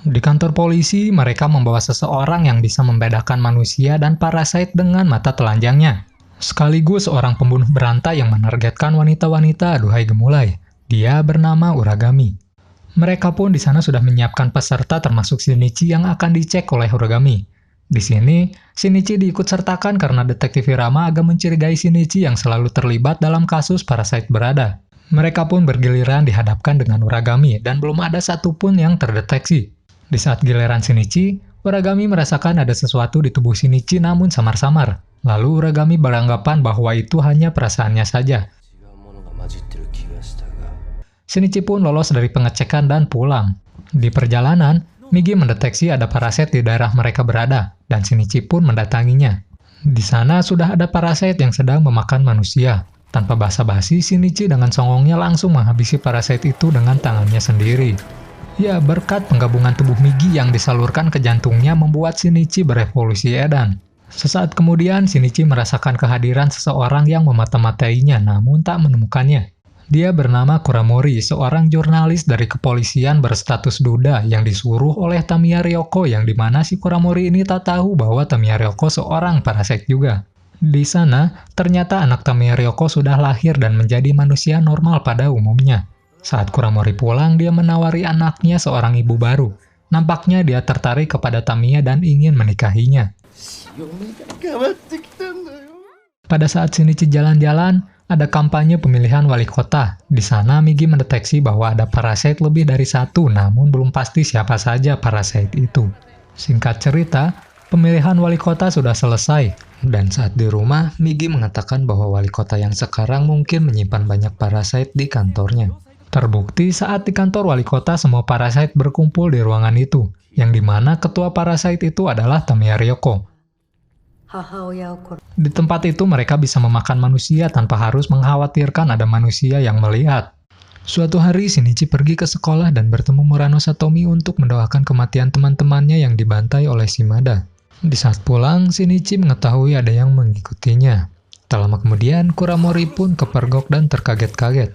Di kantor polisi, mereka membawa seseorang yang bisa membedakan manusia dan parasit dengan mata telanjangnya. Sekaligus seorang pembunuh berantai yang menargetkan wanita-wanita aduhai gemulai. Dia bernama Uragami. Mereka pun di sana sudah menyiapkan peserta termasuk Shinichi yang akan dicek oleh Uragami. Di sini, Shinichi diikut-sertakan karena detektif Hirama agak mencurigai Shinichi yang selalu terlibat dalam kasus parasit berada. Mereka pun bergiliran dihadapkan dengan Uragami dan belum ada satupun yang terdeteksi. Di saat giliran Shinichi, Uragami merasakan ada sesuatu di tubuh Shinichi namun samar-samar. Lalu Uragami beranggapan bahwa itu hanya perasaannya saja. Shinichi pun lolos dari pengecekan dan pulang. Di perjalanan, Migi mendeteksi ada parasit di daerah mereka berada, dan Shinichi pun mendatanginya. Di sana sudah ada parasit yang sedang memakan manusia. Tanpa basa-basi, Shinichi dengan songongnya langsung menghabisi parasit itu dengan tangannya sendiri. Ya, berkat penggabungan tubuh Migi yang disalurkan ke jantungnya membuat Shinichi berevolusi edan. Sesaat kemudian, Shinichi merasakan kehadiran seseorang yang memata-matainya namun tak menemukannya. Dia bernama Kuramori, seorang jurnalis dari kepolisian berstatus duda yang disuruh oleh Tamiya Ryoko yang dimana si Kuramori ini tak tahu bahwa Tamiya Ryoko seorang parasit juga. Di sana, ternyata anak Tamiya Ryoko sudah lahir dan menjadi manusia normal pada umumnya. Saat Kuramori pulang, dia menawari anaknya seorang ibu baru. Nampaknya dia tertarik kepada Tamiya dan ingin menikahinya. Pada saat Shinichi jalan-jalan, ada kampanye pemilihan wali kota. Di sana, Migi mendeteksi bahwa ada parasit lebih dari satu, namun belum pasti siapa saja parasit itu. Singkat cerita, pemilihan wali kota sudah selesai. Dan saat di rumah, Migi mengatakan bahwa wali kota yang sekarang mungkin menyimpan banyak parasit di kantornya. Terbukti saat di kantor wali kota semua parasit berkumpul di ruangan itu, yang dimana ketua parasit itu adalah Tamiya Ryoko. Di tempat itu mereka bisa memakan manusia tanpa harus mengkhawatirkan ada manusia yang melihat. Suatu hari Shinichi pergi ke sekolah dan bertemu Murano Satomi untuk mendoakan kematian teman-temannya yang dibantai oleh Shimada. Di saat pulang, Shinichi mengetahui ada yang mengikutinya. Tak lama kemudian, Kuramori pun kepergok dan terkaget-kaget.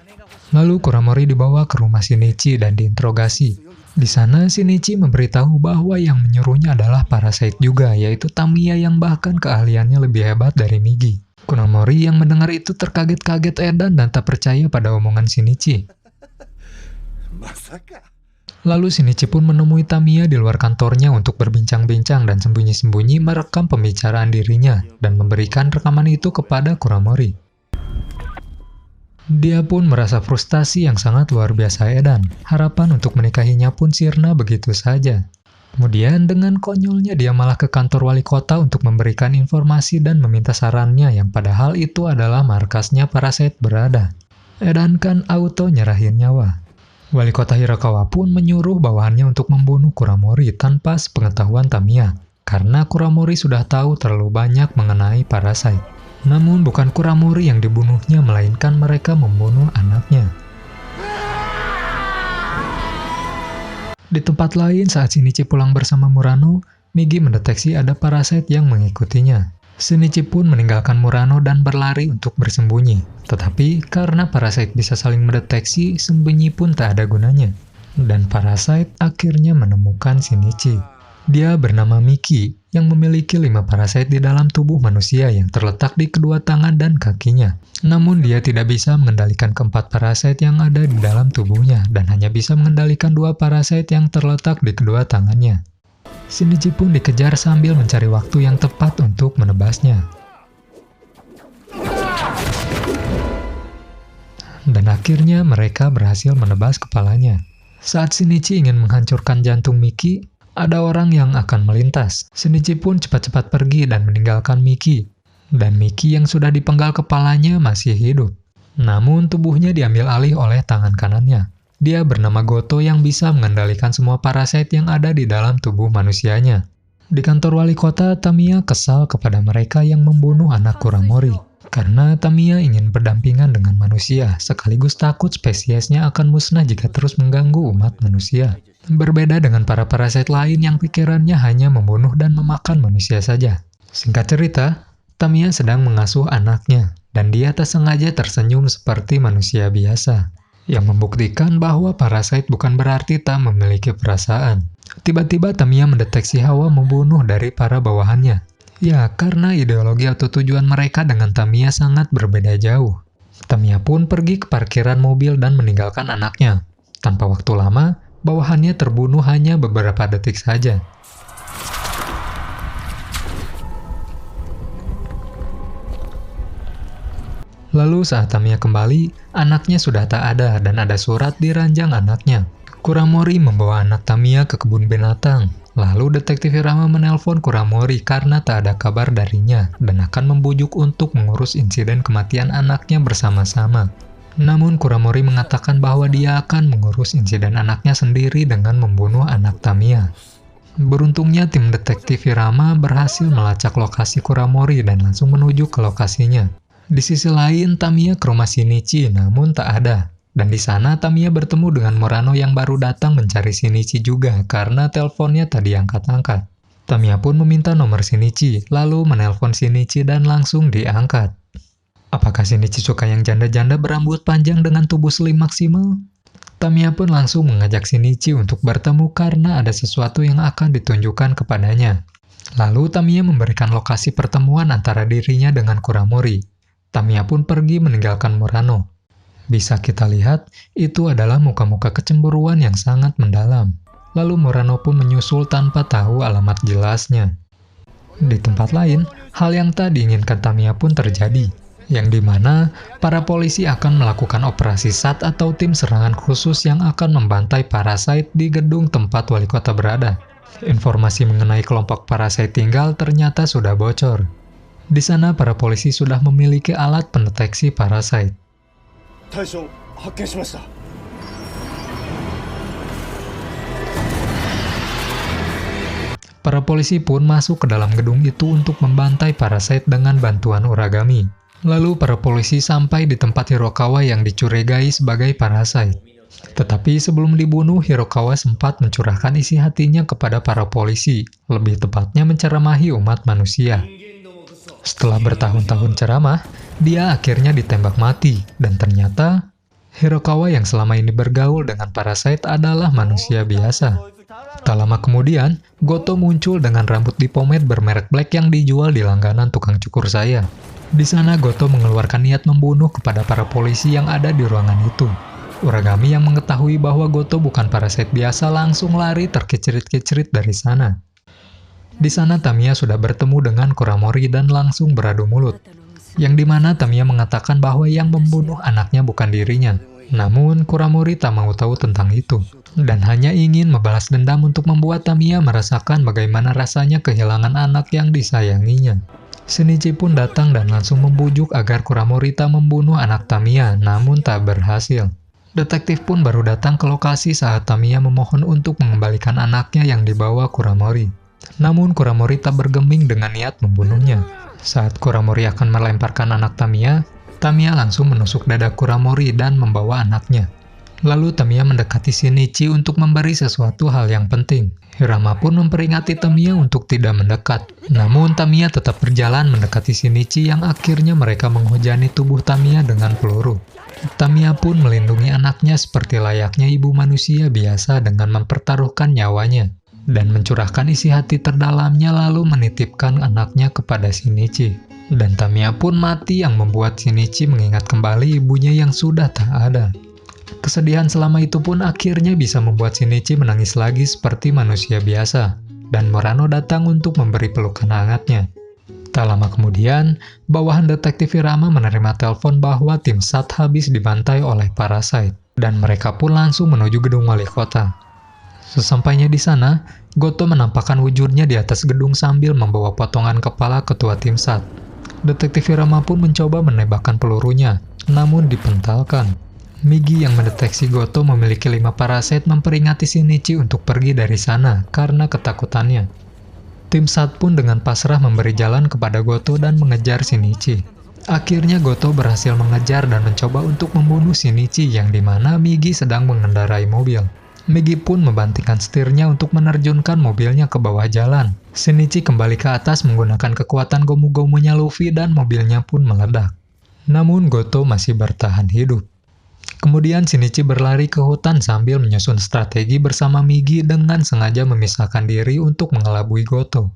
Lalu Kuramori dibawa ke rumah Shinichi dan diinterogasi. Di sana Shinichi memberitahu bahwa yang menyuruhnya adalah parasit juga, yaitu Tamiya yang bahkan keahliannya lebih hebat dari Migi. Kuramori yang mendengar itu terkaget-kaget edan dan tak percaya pada omongan Shinichi. Lalu Shinichi pun menemui Tamiya di luar kantornya untuk berbincang-bincang dan sembunyi-sembunyi merekam pembicaraan dirinya dan memberikan rekaman itu kepada Kuramori. Dia pun merasa frustasi yang sangat luar biasa edan. Harapan untuk menikahinya pun sirna begitu saja. Kemudian dengan konyolnya dia malah ke kantor wali kota untuk memberikan informasi dan meminta sarannya yang padahal itu adalah markasnya parasit berada. Edan kan auto nyerahin nyawa. Wali kota Hirakawa pun menyuruh bawahannya untuk membunuh Kuramori tanpa sepengetahuan Tamiya. Karena Kuramori sudah tahu terlalu banyak mengenai parasit. Namun bukan Kuramori yang dibunuhnya, melainkan mereka membunuh anaknya. Di tempat lain, saat Shinichi pulang bersama Murano, Migi mendeteksi ada parasit yang mengikutinya. Shinichi pun meninggalkan Murano dan berlari untuk bersembunyi. Tetapi karena parasit bisa saling mendeteksi, sembunyi pun tak ada gunanya. Dan parasit akhirnya menemukan Shinichi. Dia bernama Miki, yang memiliki 5 parasit di dalam tubuh manusia yang terletak di kedua tangan dan kakinya. Namun dia tidak bisa mengendalikan keempat parasit yang ada di dalam tubuhnya, dan hanya bisa mengendalikan 2 parasit yang terletak di kedua tangannya. Shinichi pun dikejar sambil mencari waktu yang tepat untuk menebasnya. Dan akhirnya mereka berhasil menebas kepalanya. Saat Shinichi ingin menghancurkan jantung Miki, ada orang yang akan melintas. Shinichi pun cepat-cepat pergi dan meninggalkan Miki. Dan Miki yang sudah dipenggal kepalanya masih hidup. Namun tubuhnya diambil alih oleh tangan kanannya. Dia bernama Goto yang bisa mengendalikan semua parasit yang ada di dalam tubuh manusianya. Di kantor wali kota, Tamiya kesal kepada mereka yang membunuh anak Kuramori. Karena Tamiya ingin berdampingan dengan manusia, sekaligus takut spesiesnya akan musnah jika terus mengganggu umat manusia. Berbeda dengan para parasit lain yang pikirannya hanya membunuh dan memakan manusia saja. Singkat cerita, Tamiya sedang mengasuh anaknya, dan dia tak sengaja tersenyum seperti manusia biasa. yang membuktikan bahwa Parasite bukan berarti tak memiliki perasaan. Tiba-tiba Tamiya mendeteksi Hawa membunuh dari para bawahannya. Ya, karena ideologi atau tujuan mereka dengan Tamiya sangat berbeda jauh. Tamiya pun pergi ke parkiran mobil dan meninggalkan anaknya. Tanpa waktu lama, bawahannya terbunuh hanya beberapa detik saja. Lalu saat Tamiya kembali, anaknya sudah tak ada dan ada surat di ranjang anaknya. Kuramori membawa anak Tamiya ke kebun binatang. Lalu detektif Hirama menelpon Kuramori karena tak ada kabar darinya dan akan membujuk untuk mengurus insiden kematian anaknya bersama-sama. Namun Kuramori mengatakan bahwa dia akan mengurus insiden anaknya sendiri dengan membunuh anak Tamiya. Beruntungnya tim detektif Hirama berhasil melacak lokasi Kuramori dan langsung menuju ke lokasinya. Di sisi lain, Tamiya ke rumah Shinichi namun tak ada. Dan di sana Tamiya bertemu dengan Murano yang baru datang mencari Shinichi juga karena teleponnya tak diangkat-angkat. Tamiya pun meminta nomor Shinichi, lalu menelpon Shinichi dan langsung diangkat. Apakah Shinichi suka yang janda-janda berambut panjang dengan tubuh slim maksimal? Tamiya pun langsung mengajak Shinichi untuk bertemu karena ada sesuatu yang akan ditunjukkan kepadanya. Lalu Tamiya memberikan lokasi pertemuan antara dirinya dengan Kuramori. Tamiya pun pergi meninggalkan Murano. Bisa kita lihat, itu adalah muka-muka kecemburuan yang sangat mendalam. Lalu Murano pun menyusul tanpa tahu alamat jelasnya. Di tempat lain, hal yang tak diinginkan Tamiya pun terjadi, yang dimana para polisi akan melakukan operasi SAT atau tim serangan khusus yang akan membantai Parasite di gedung tempat wali kota berada. Informasi mengenai kelompok Parasite tinggal ternyata sudah bocor. Di sana para polisi sudah memiliki alat pendeteksi Parasite. Para polisi pun masuk ke dalam gedung itu untuk membantai Parasite dengan bantuan Uragami. Lalu para polisi sampai di tempat Hirokawa yang dicurigai sebagai Parasite. Tetapi sebelum dibunuh, Hirokawa sempat mencurahkan isi hatinya kepada para polisi, lebih tepatnya menceramahi umat manusia. Setelah bertahun-tahun ceramah, dia akhirnya ditembak mati, dan ternyata Hirokawa yang selama ini bergaul dengan Parasite adalah manusia biasa. Tak lama kemudian, Goto muncul dengan rambut dipomade bermerek Black yang dijual di langganan tukang cukur saya. Di sana Goto mengeluarkan niat membunuh kepada para polisi yang ada di ruangan itu. Uragami yang mengetahui bahwa Goto bukan Parasite biasa langsung lari terkecerit-kecerit dari sana. Di sana Tamiya sudah bertemu dengan Kuramori dan langsung beradu mulut. Yang dimana Tamiya mengatakan bahwa yang membunuh anaknya bukan dirinya. Namun Kuramori tak mau tahu tentang itu, dan hanya ingin membalas dendam untuk membuat Tamiya merasakan bagaimana rasanya kehilangan anak yang disayanginya. Shinichi pun datang dan langsung membujuk agar Kuramori tak membunuh anak Tamiya, namun tak berhasil. Detektif pun baru datang ke lokasi saat Tamiya memohon untuk mengembalikan anaknya yang dibawa Kuramori. Namun Kuramori tak bergeming dengan niat membunuhnya. Saat Kuramori akan melemparkan anak Tamiya, Tamiya langsung menusuk dada Kuramori dan membawa anaknya. Lalu Tamiya mendekati Shinichi untuk memberi sesuatu hal yang penting. Hirama pun memperingati Tamiya untuk tidak mendekat. Namun Tamiya tetap berjalan mendekati Shinichi yang akhirnya mereka menghujani tubuh Tamiya dengan peluru. Tamiya pun melindungi anaknya seperti layaknya ibu manusia biasa dengan mempertaruhkan nyawanya. Dan mencurahkan isi hati terdalamnya lalu menitipkan anaknya kepada Shinichi. Dan Tamiya pun mati yang membuat Shinichi mengingat kembali ibunya yang sudah tak ada. Kesedihan selama itu pun akhirnya bisa membuat Shinichi menangis lagi seperti manusia biasa. Dan Murano datang untuk memberi pelukan hangatnya. Tak lama kemudian, bawahan detektif Hirama menerima telepon bahwa tim SAT habis dibantai oleh Parasite. Dan mereka pun langsung menuju gedung wali kota. Sesampainya di sana, Goto menampakkan wujudnya di atas gedung sambil membawa potongan kepala ketua tim SAT. Detektif Hirama pun mencoba menembakkan pelurunya, namun dipentalkan. Migi yang mendeteksi Goto memiliki 5 Parasite memperingati Shinichi untuk pergi dari sana karena ketakutannya. Tim SAT pun dengan pasrah memberi jalan kepada Goto dan mengejar Shinichi. Akhirnya Goto berhasil mengejar dan mencoba untuk membunuh Shinichi yang dimana Migi sedang mengendarai mobil. Migi pun membantingkan setirnya untuk menerjunkan mobilnya ke bawah jalan. Shinichi kembali ke atas menggunakan kekuatan gomu-gomunya Luffy dan mobilnya pun meledak. Namun Goto masih bertahan hidup. Kemudian Shinichi berlari ke hutan sambil menyusun strategi bersama Migi dengan sengaja memisahkan diri untuk mengelabui Goto.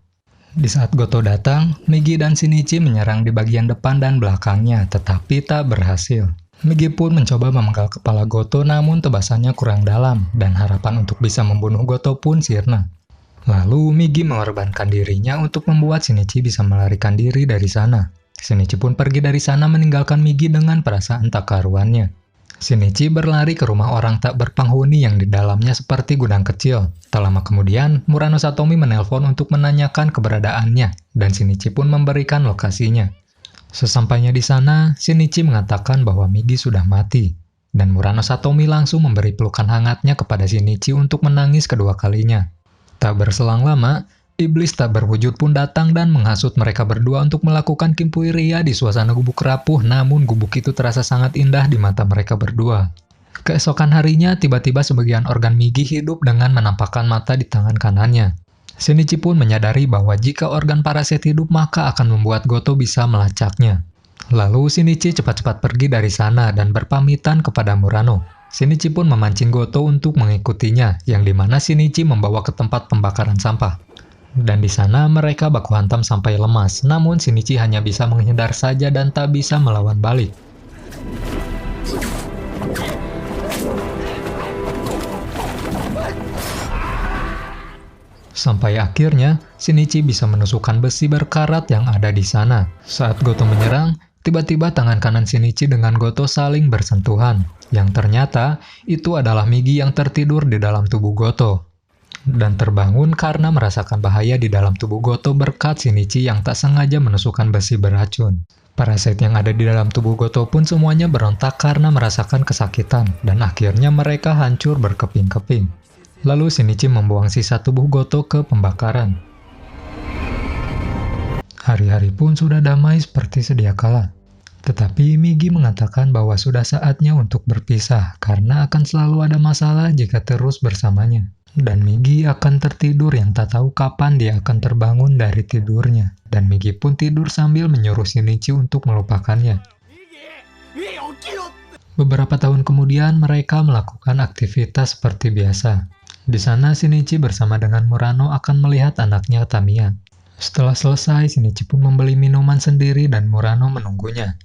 Di saat Goto datang, Migi dan Shinichi menyerang di bagian depan dan belakangnya, tetapi tak berhasil. Migi pun mencoba memenggal kepala Goto, namun tebasannya kurang dalam, dan harapan untuk bisa membunuh Goto pun sirna. Lalu Migi mengorbankan dirinya untuk membuat Shinichi bisa melarikan diri dari sana. Shinichi pun pergi dari sana meninggalkan Migi dengan perasaan tak karuannya. Shinichi berlari ke rumah orang tak berpenghuni yang di dalamnya seperti gudang kecil. Tak lama kemudian, Murano Satomi menelpon untuk menanyakan keberadaannya, dan Shinichi pun memberikan lokasinya. Sesampainya di sana, Shinichi mengatakan bahwa Migi sudah mati, dan Murano Satomi langsung memberi pelukan hangatnya kepada Shinichi untuk menangis kedua kalinya. Tak berselang lama, iblis tak berwujud pun datang dan menghasut mereka berdua untuk melakukan Kimpui Ria di suasana gubuk rapuh, namun gubuk itu terasa sangat indah di mata mereka berdua. Keesokan harinya, tiba-tiba sebagian organ Migi hidup dengan menampakkan mata di tangan kanannya. Shinichi pun menyadari bahwa jika organ parasit hidup maka akan membuat Goto bisa melacaknya. Lalu Shinichi cepat-cepat pergi dari sana dan berpamitan kepada Murano. Shinichi pun memancing Goto untuk mengikutinya, yang dimana Shinichi membawa ke tempat pembakaran sampah. Dan di sana mereka baku hantam sampai lemas, namun Shinichi hanya bisa menghindar saja dan tak bisa melawan balik. Sampai akhirnya, Shinichi bisa menusukkan besi berkarat yang ada di sana. Saat Goto menyerang, tiba-tiba tangan kanan Shinichi dengan Goto saling bersentuhan, yang ternyata itu adalah Migi yang tertidur di dalam tubuh Goto. Dan terbangun karena merasakan bahaya di dalam tubuh Goto berkat Shinichi yang tak sengaja menusukkan besi beracun. Parasit yang ada di dalam tubuh Goto pun semuanya berontak karena merasakan kesakitan, dan akhirnya mereka hancur berkeping-keping. Lalu Shinichi membuang sisa tubuh Goto ke pembakaran. Hari-hari pun sudah damai seperti sedia kala. Tetapi Migi mengatakan bahwa sudah saatnya untuk berpisah karena akan selalu ada masalah jika terus bersamanya. Dan Migi akan tertidur yang tak tahu kapan dia akan terbangun dari tidurnya. Dan Migi pun tidur sambil menyuruh Shinichi untuk melupakannya. Beberapa tahun kemudian mereka melakukan aktivitas seperti biasa. Di sana Shinichi bersama dengan Murano akan melihat anaknya Tamiya. Setelah selesai, Shinichi pun membeli minuman sendiri dan Murano menunggunya.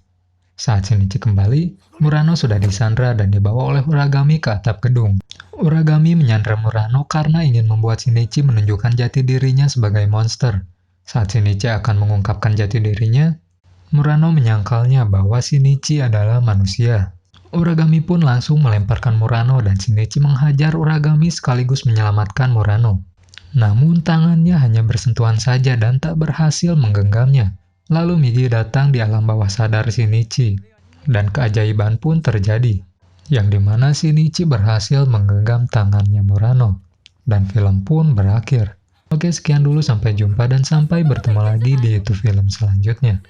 Saat Shinichi kembali, Murano sudah disandra dan dibawa oleh Uragami ke atap gedung. Uragami menyandra Murano karena ingin membuat Shinichi menunjukkan jati dirinya sebagai monster. Saat Shinichi akan mengungkapkan jati dirinya, Murano menyangkalnya bahwa Shinichi adalah manusia. Uragami pun langsung melemparkan Murano dan Shinichi menghajar Uragami sekaligus menyelamatkan Murano. Namun tangannya hanya bersentuhan saja dan tak berhasil menggenggamnya. Lalu Migi datang di alam bawah sadar Shinichi, dan keajaiban pun terjadi, yang dimana Shinichi berhasil menggenggam tangannya Murano, dan film pun berakhir. Oke, sekian dulu, sampai jumpa dan sampai bertemu lagi di YouTube film selanjutnya.